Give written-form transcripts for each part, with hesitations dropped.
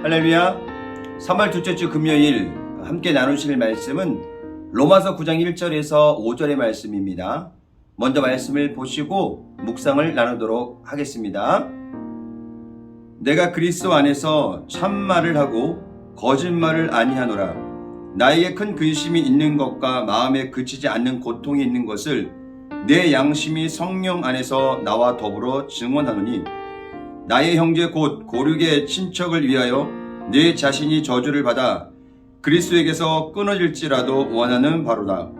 할렐루야. 3월 둘째 주 금요일 함께 나누실 말씀은 로마서 9장 1절에서 5절의 말씀입니다. 먼저 말씀을 보시고 묵상을 나누도록 하겠습니다. 내가 그리스도 안에서 참말을 하고 거짓말을 아니하노라. 나에게 큰 근심이 있는 것과 마음에 그치지 않는 고통이 있는 것을 내 양심이 성령 안에서 나와 더불어 증언하노니 나의 형제 곧 고륙의 친척을 위하여 내 자신이 저주를 받아 그리스도에게서 끊어질지라도 원하는 바로다.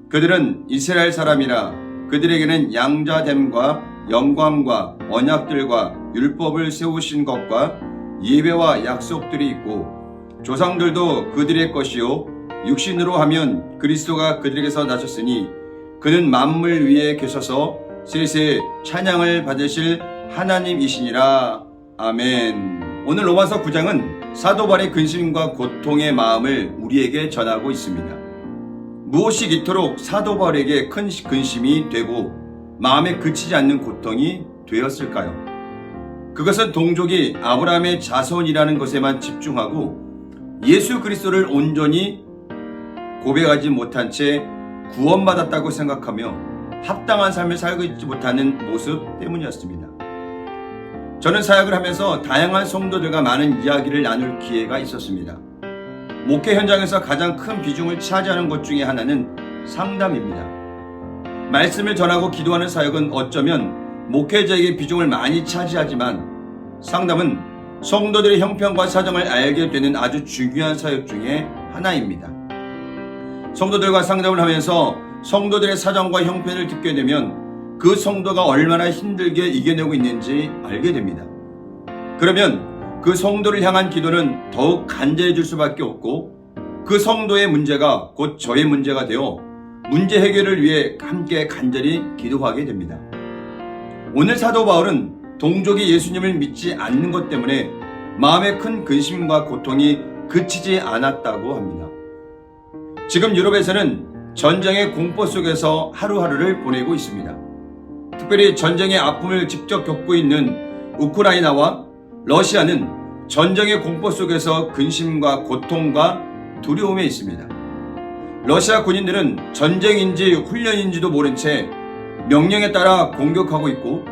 그들은 이스라엘 사람이라 그들에게는 양자됨과 영광과 언약들과 율법을 세우신 것과 예배와 약속들이 있고 조상들도 그들의 것이요 육신으로 하면 그리스도가 그들에게서 나셨으니 그는 만물 위에 계셔서 세세 찬양을 받으실 하나님이시니라. 아멘. 오늘 로마서 9장은 사도 바울의 근심과 고통의 마음을 우리에게 전하고 있습니다. 무엇이 이토록 사도 바울에게 큰 근심이 되고 마음에 그치지 않는 고통이 되었을까요? 그것은 동족이 아브라함의 자손이라는 것에만 집중하고 예수 그리스도를 온전히 고백하지 못한 채 구원받았다고 생각하며 합당한 삶을 살고 있지 못하는 모습 때문이었습니다. 저는 사역을 하면서 다양한 성도들과 많은 이야기를 나눌 기회가 있었습니다. 목회 현장에서 가장 큰 비중을 차지하는 것 중에 하나는 상담입니다. 말씀을 전하고 기도하는 사역은 어쩌면 목회자에게 비중을 많이 차지하지만 상담은 성도들의 형편과 사정을 알게 되는 아주 중요한 사역 중에 하나입니다. 성도들과 상담을 하면서 성도들의 사정과 형편을 듣게 되면 그 성도가 얼마나 힘들게 이겨내고 있는지 알게 됩니다. 그러면 그 성도를 향한 기도는 더욱 간절해질 수밖에 없고 그 성도의 문제가 곧 저의 문제가 되어 문제 해결을 위해 함께 간절히 기도하게 됩니다. 오늘 사도 바울은 동족이 예수님을 믿지 않는 것 때문에 마음의 큰 근심과 고통이 그치지 않았다고 합니다. 지금 유럽에서는 전쟁의 공포 속에서 하루하루를 보내고 있습니다. 특별히 전쟁의 아픔을 직접 겪고 있는 우크라이나와 러시아는 전쟁의 공포 속에서 근심과 고통과 두려움에 있습니다. 러시아 군인들은 전쟁인지 훈련인지도 모른 채 명령에 따라 공격하고 있고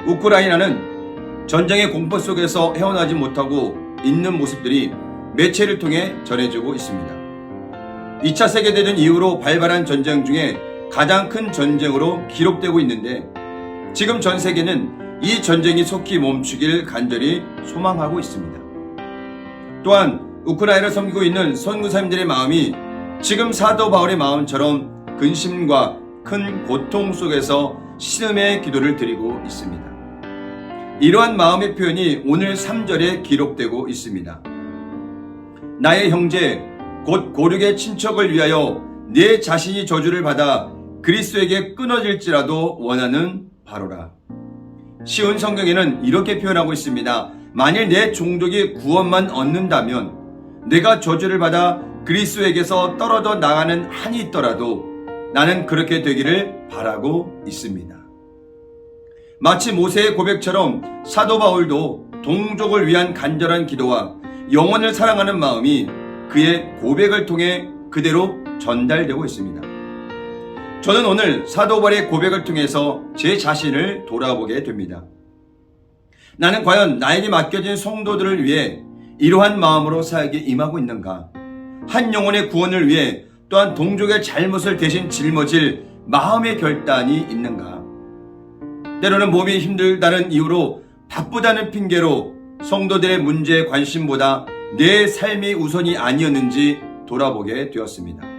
우크라이나는 전쟁의 공포 속에서 헤어나지 못하고 있는 모습들이 매체를 통해 전해지고 있습니다. 2차 세계대전 이후로 발발한 전쟁 중에 가장 큰 전쟁으로 기록되고 있는데 지금 전 세계는 이 전쟁이 속히 멈추길 간절히 소망하고 있습니다. 또한 우크라이나를 섬기고 있는 선교사님들의 마음이 지금 사도 바울의 마음처럼 근심과 큰 고통 속에서 신음의 기도를 드리고 있습니다. 이러한 마음의 표현이 오늘 3절에 기록되고 있습니다. 나의 형제 곧 고륙의 친척을 위하여 내 자신이 저주를 받아 그리스도에게 끊어질지라도 원하는 바로라. 쉬운 성경에는 이렇게 표현하고 있습니다. 만일 내 종족이 구원만 얻는다면 내가 저주를 받아 그리스도에게서 떨어져 나가는 한이 있더라도 나는 그렇게 되기를 바라고 있습니다. 마치 모세의 고백처럼 사도 바울도 동족을 위한 간절한 기도와 영혼을 사랑하는 마음이 그의 고백을 통해 그대로 전달되고 있습니다. 저는 오늘 사도 바울의 고백을 통해서 제 자신을 돌아보게 됩니다. 나는 과연 나에게 맡겨진 성도들을 위해 이러한 마음으로 사역에 임하고 있는가? 한 영혼의 구원을 위해 또한 동족의 잘못을 대신 짊어질 마음의 결단이 있는가? 때로는 몸이 힘들다는 이유로 바쁘다는 핑계로 성도들의 문제에 관심보다 내 삶이 우선이 아니었는지 돌아보게 되었습니다.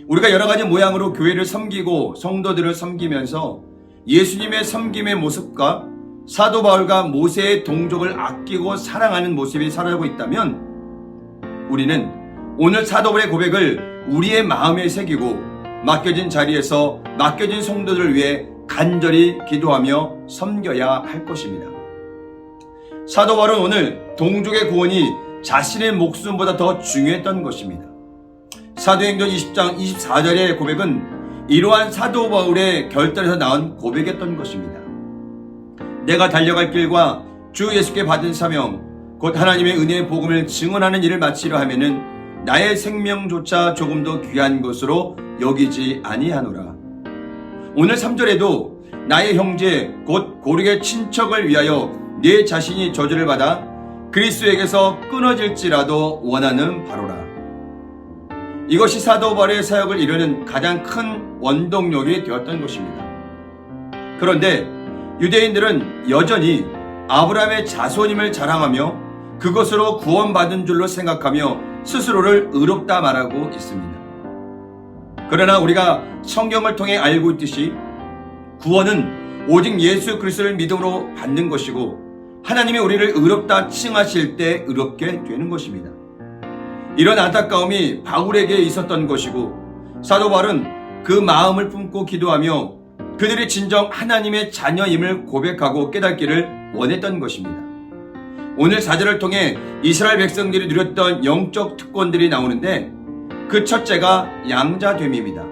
우리가 여러 가지 모양으로 교회를 섬기고 성도들을 섬기면서 예수님의 섬김의 모습과 사도 바울과 모세의 동족을 아끼고 사랑하는 모습이 사라지고 있다면 우리는 오늘 사도 바울의 고백을 우리의 마음에 새기고 맡겨진 자리에서 맡겨진 성도들을 위해 간절히 기도하며 섬겨야 할 것입니다. 사도 바울은 오늘 동족의 구원이 자신의 목숨보다 더 중요했던 것입니다. 사도행전 20장 24절의 고백은 이러한 사도 바울의 결단에서 나온 고백이었던 것입니다. 내가 달려갈 길과 주 예수께 받은 사명 곧 하나님의 은혜의 복음을 증언하는 일을 마치려 하면은 나의 생명조차 조금도 귀한 것으로 여기지 아니하노라. 오늘 3절에도 나의 형제 곧 고륙의 친척을 위하여 내 자신이 저주를 받아 그리스도에게서 끊어질지라도 원하는 바로라. 이것이 사도 바울의 사역을 이루는 가장 큰 원동력이 되었던 것입니다. 그런데 유대인들은 여전히 아브라함의 자손임을 자랑하며 그것으로 구원받은 줄로 생각하며 스스로를 의롭다 말하고 있습니다. 그러나 우리가 성경을 통해 알고 있듯이 구원은 오직 예수 그리스도를 믿음으로 받는 것이고 하나님이 우리를 의롭다 칭하실 때 의롭게 되는 것입니다. 이런 안타까움이 바울에게 있었던 것이고 사도 바울은 그 마음을 품고 기도하며 그들이 진정 하나님의 자녀임을 고백하고 깨닫기를 원했던 것입니다. 오늘 4절을 통해 이스라엘 백성들이 누렸던 영적 특권들이 나오는데 그 첫째가 양자됨입니다.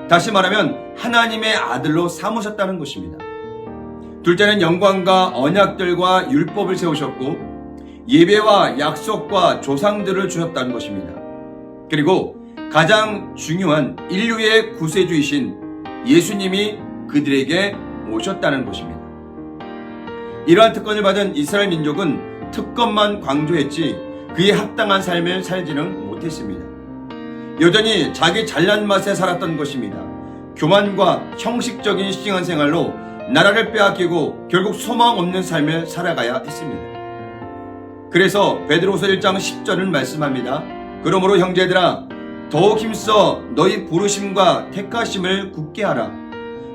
다시 말하면 하나님의 아들로 삼으셨다는 것입니다. 둘째는 영광과 언약들과 율법을 세우셨고 예배와 약속과 조상들을 주셨다는 것입니다. 그리고 가장 중요한 인류의 구세주이신 예수님이 그들에게 오셨다는 것입니다. 이러한 특권을 받은 이스라엘 민족은 특권만 강조했지 그에 합당한 삶을 살지는 못했습니다. 여전히 자기 잘난 맛에 살았던 것입니다. 교만과 형식적인 신앙생활로 나라를 빼앗기고 결국 소망 없는 삶을 살아가야 했습니다. 그래서 베드로후서 1장 10절은 말씀합니다. 그러므로 형제들아 더욱 힘써 너희 부르심과 택하심을 굳게 하라.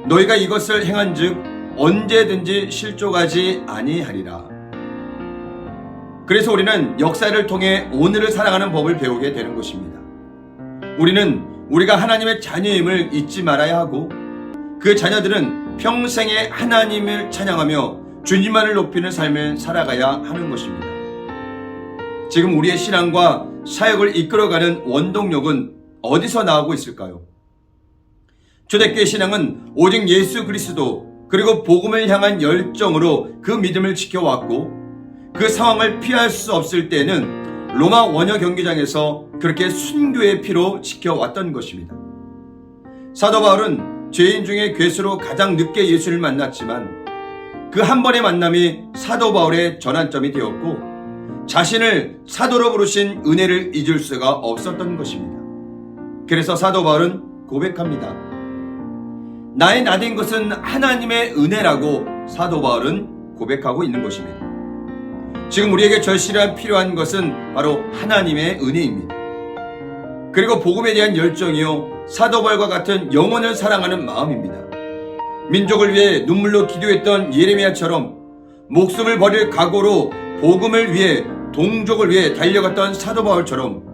너희가 이것을 행한즉 언제든지 실족하지 아니하리라. 그래서 우리는 역사를 통해 오늘을 살아가는 법을 배우게 되는 것입니다. 우리는 우리가 하나님의 자녀임을 잊지 말아야 하고 그 자녀들은 평생에 하나님을 찬양하며 주님만을 높이는 삶을 살아가야 하는 것입니다. 지금 우리의 신앙과 사역을 이끌어가는 원동력은 어디서 나오고 있을까요? 초대교회 신앙은 오직 예수 그리스도 그리고 복음을 향한 열정으로 그 믿음을 지켜왔고 그 상황을 피할 수 없을 때는 로마 원효 경기장에서 그렇게 순교의 피로 지켜왔던 것입니다. 사도 바울은 죄인 중에 괴수로 가장 늦게 예수를 만났지만 그 한 번의 만남이 사도 바울의 전환점이 되었고 자신을 사도로 부르신 은혜를 잊을 수가 없었던 것입니다. 그래서 사도 바울은 고백합니다. 나의 나된 것은 하나님의 은혜라고 사도 바울은 고백하고 있는 것입니다. 지금 우리에게 절실한 필요한 것은 바로 하나님의 은혜입니다. 그리고 복음에 대한 열정이요 사도 바울과 같은 영혼을 사랑하는 마음입니다. 민족을 위해 눈물로 기도했던 예레미야처럼 목숨을 버릴 각오로 복음을 위해 동족을 위해 달려갔던 사도 바울처럼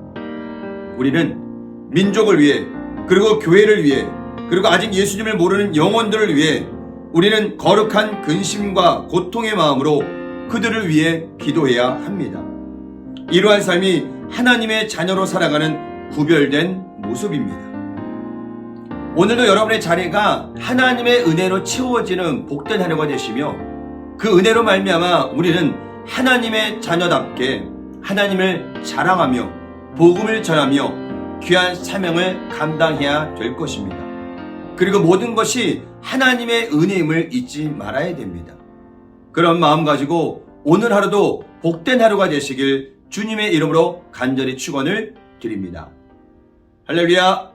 우리는 민족을 위해 그리고 교회를 위해 그리고 아직 예수님을 모르는 영혼들을 위해 우리는 거룩한 근심과 고통의 마음으로 그들을 위해 기도해야 합니다. 이러한 삶이 하나님의 자녀로 살아가는 구별된 모습입니다. 오늘도 여러분의 자리가 하나님의 은혜로 채워지는 복된 하루가 되시며 그 은혜로 말미암아 우리는 하나님의 자녀답게 하나님을 자랑하며 복음을 전하며 귀한 사명을 감당해야 될 것입니다. 그리고 모든 것이 하나님의 은혜임을 잊지 말아야 됩니다. 그런 마음 가지고 오늘 하루도 복된 하루가 되시길 주님의 이름으로 간절히 축원을 드립니다. 할렐루야.